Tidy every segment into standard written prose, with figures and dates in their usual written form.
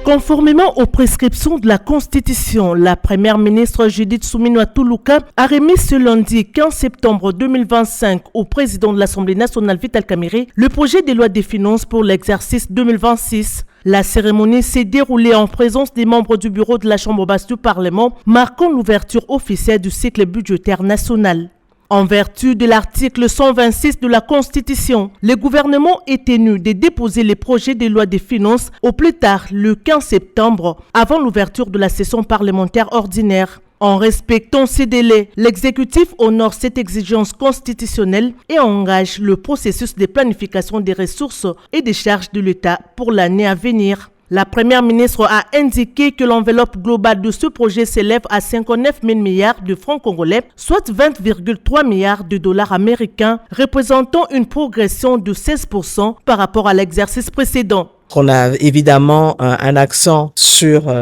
Conformément aux prescriptions de la Constitution, la première ministre Judith Suminwa Tuluka a remis ce lundi 15 septembre 2025 au président de l'Assemblée nationale Vital Kamerhe le projet de loi des finances pour l'exercice 2026. La cérémonie s'est déroulée en présence des membres du bureau de la Chambre basse du Parlement, marquant l'ouverture officielle du cycle budgétaire national. En vertu de l'article 126 de la Constitution, le gouvernement est tenu de déposer les projets de loi des finances au plus tard le 15 septembre, avant l'ouverture de la session parlementaire ordinaire. En respectant ces délais, l'exécutif honore cette exigence constitutionnelle et engage le processus de planification des ressources et des charges de l'État pour l'année à venir. La première ministre a indiqué que l'enveloppe globale de ce projet s'élève à 59 000 milliards de francs congolais, soit 20,3 milliards de dollars américains, représentant une progression de 16% par rapport à l'exercice précédent. On a évidemment un accent sur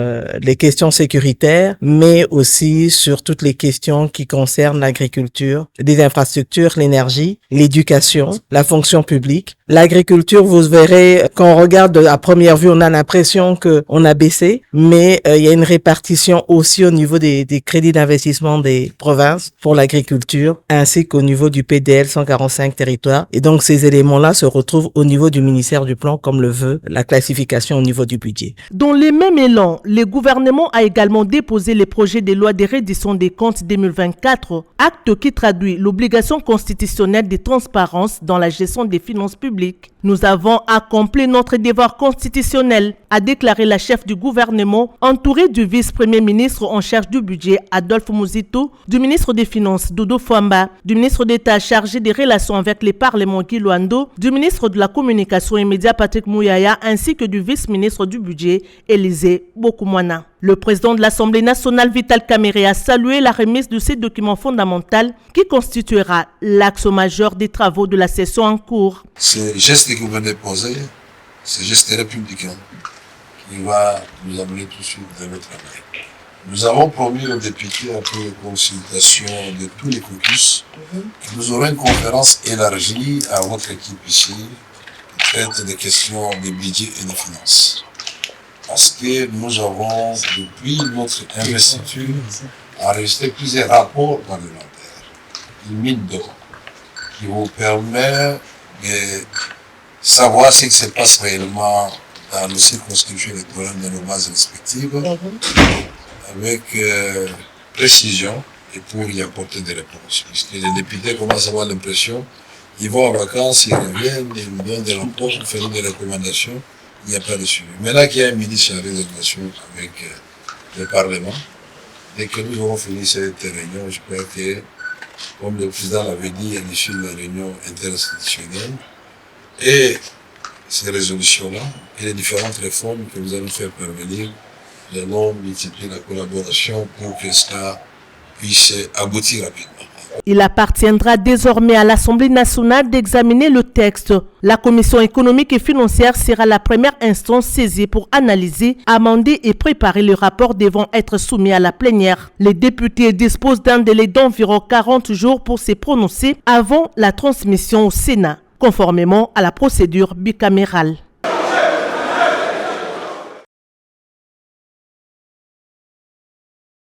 les questions sécuritaires, mais aussi sur toutes les questions qui concernent l'agriculture, les infrastructures, l'énergie, l'éducation, la fonction publique. L'agriculture, vous verrez, quand on regarde à première vue, on a l'impression qu'on a baissé, mais il y a une répartition aussi au niveau des crédits d'investissement des provinces pour l'agriculture, ainsi qu'au niveau du PDL 145 territoires. Et donc ces éléments-là se retrouvent au niveau du ministère du Plan, comme le veut la classification au niveau du budget. Dans le même élan, le gouvernement a également déposé les projets de loi de reddition des comptes 2024, acte qui traduit l'obligation constitutionnelle de transparence dans la gestion des finances publiques. Nous avons accompli notre devoir constitutionnel, a déclaré la chef du gouvernement, entourée du vice-premier ministre en charge du budget Adolphe Muzito, du ministre des Finances Dodo Fwamba, du ministre d'État chargé des relations avec les parlements Guy Luando, du ministre de la Communication et Médias Patrick Mouyaya, ainsi que du vice-ministre du budget Élisée Bokoumwana. Le président de l'Assemblée nationale Vital Kamerhe a salué la remise de ces documents fondamentaux qui constituera l'axe majeur des travaux de la session en cours. Ce geste que vous venez de poser, ce geste républicain qui va nous amener tout de suite dans le travail. Nous avons promis aux députés après consultation de tous les caucus que nous aurons une conférence élargie à votre équipe ici qui traite des questions de budget et de finances. Parce que nous avons, depuis notre investiture, enregistré plusieurs rapports parlementaires, une mine d'or, qui vous permet de savoir ce qui se passe réellement dans nos circonscriptions électorales, dans nos bases respectives, avec précision et pour y apporter des réponses. Puisque les députés commencent à avoir l'impression qu'ils vont en vacances, ils reviennent, ils nous donnent des rapports, ils font des recommandations. Il n'y a pas de suivi. Maintenant qu'il y a un ministre chargé des relations avec le Parlement, dès que nous aurons fini cette réunion, je crois que, comme le président l'avait dit à l'issue de la réunion interinstitutionnelle, et ces résolutions-là, et les différentes réformes que nous allons faire parvenir, nous allons multiplier la collaboration pour que cela puisse aboutir rapidement. Il appartiendra désormais à l'Assemblée nationale d'examiner le texte. La Commission économique et financière sera la première instance saisie pour analyser, amender et préparer le rapport devant être soumis à la plénière. Les députés disposent d'un délai d'environ 40 jours pour se prononcer avant la transmission au Sénat, conformément à la procédure bicamérale.